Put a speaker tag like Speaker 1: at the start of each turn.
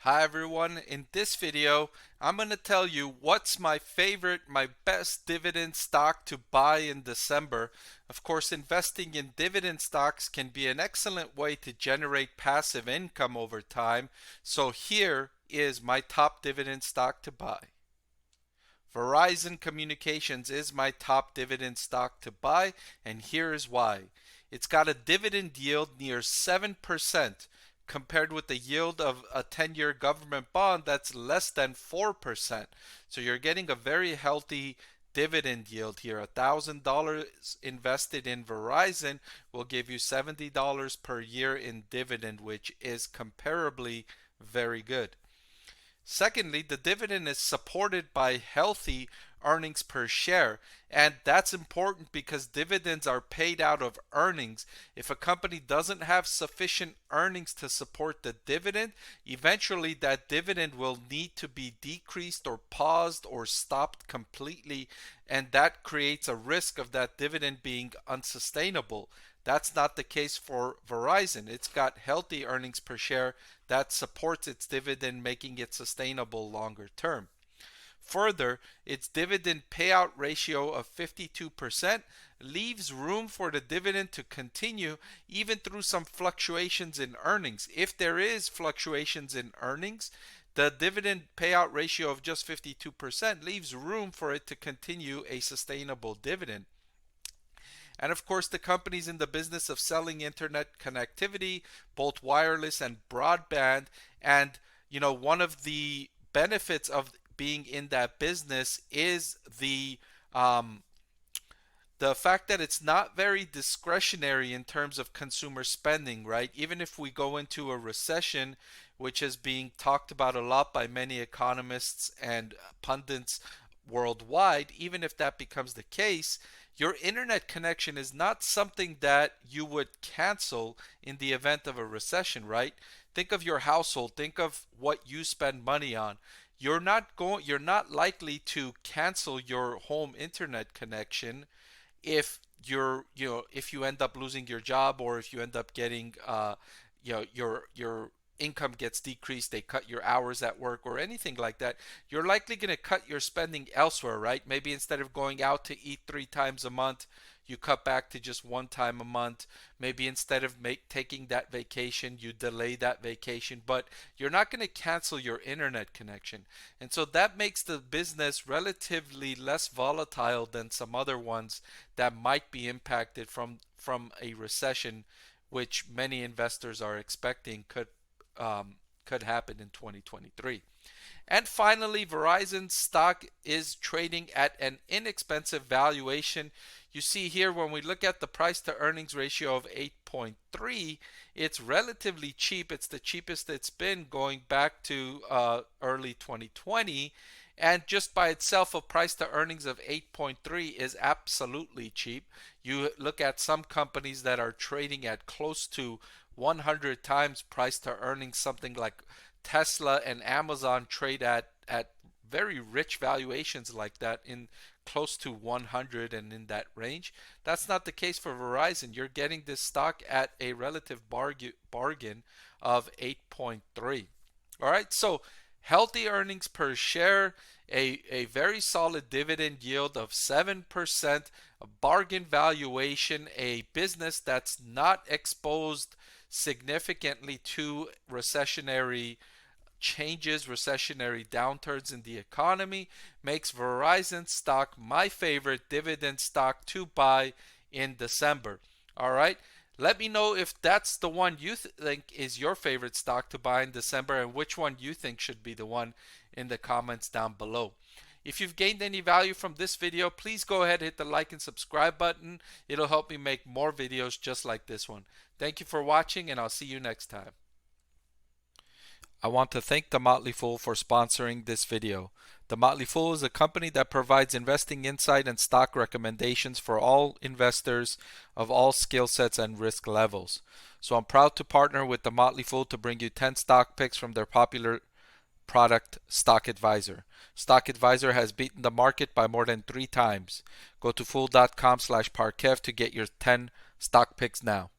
Speaker 1: Hi everyone, in this video I'm going to tell you what's my best dividend stock to buy in December. Of course, investing in dividend stocks can be an excellent way to generate passive income over time. So here is my top dividend stock to buy. Verizon Communications is my top dividend stock to buy, and here is why. It's got a dividend yield near 7% compared with the yield of a 10-year government bond that's less than 4%. So you're getting a very healthy dividend yield here. $1,000 invested in Verizon will give you $70 per year in dividend, which is comparably very good. Secondly, the dividend is supported by healthy earnings per share. And that's important because dividends are paid out of earnings. If a company doesn't have sufficient earnings to support the dividend, eventually that dividend will need to be decreased or paused or stopped completely. And that creates a risk of that dividend being unsustainable. That's not the case for Verizon. It's got healthy earnings per share that supports its dividend, making it sustainable longer term. Further, its dividend payout ratio of 52% leaves room for the dividend to continue even through some fluctuations in earnings. If there is fluctuations in earnings, the dividend payout ratio of just 52% leaves room for it to continue a sustainable dividend. And of course, the company's in the business of selling internet connectivity, both wireless and broadband. And, one of the benefits of being in that business is the fact that it's not very discretionary in terms of consumer spending, right? Even if we go into a recession, which is being talked about a lot by many economists and pundits worldwide, even if that becomes the case, your internet connection is not something that you would cancel in the event of a recession, right? Think of your household, think of what you spend money on. You're not likely to cancel your home internet connection if if you end up losing your job, or if you end up getting your income gets decreased, they cut your hours at work or anything like that. You're likely going to cut your spending elsewhere, right? Maybe instead of going out to eat 3 times a month, you cut back to just 1 time a month. Maybe instead of taking that vacation, you delay that vacation, but you're not going to cancel your internet connection. And so that makes the business relatively less volatile than some other ones that might be impacted from a recession, which many investors are expecting could happen in 2023. And finally, Verizon stock is trading at an inexpensive valuation. You see here, when we look at the price to earnings ratio of 8.3, it's relatively cheap. It's the cheapest it's been going back to early 2020. And just by itself, a price to earnings of 8.3 is absolutely cheap. You look at some companies that are trading at close to 100 times price to earnings, something like Tesla and Amazon trade at very rich valuations like that, in close to 100 and in that range. That's not the case for Verizon. You're getting this stock at a relative bargain of 8.3. All right, so healthy earnings per share, a very solid dividend yield of 7%, a bargain valuation, a business that's not exposed significantly to recessionary changes, recessionary downturns in the economy, makes Verizon stock my favorite dividend stock to buy in December. All right. Let me know if that's the one you think is your favorite stock to buy in December, and which one you think should be the one in the comments down below. If you've gained any value from this video, please go ahead and hit the like and subscribe button. It'll help me make more videos just like this one. Thank you for watching, and I'll see you next time. I want to thank the Motley Fool for sponsoring this video. The Motley Fool is a company that provides investing insight and stock recommendations for all investors of all skill sets and risk levels. So I'm proud to partner with the Motley Fool to bring you 10 stock picks from their popular product, Stock Advisor. Stock Advisor has beaten the market by more than 3 times. Go to fool.com/parkev to get your 10 stock picks now.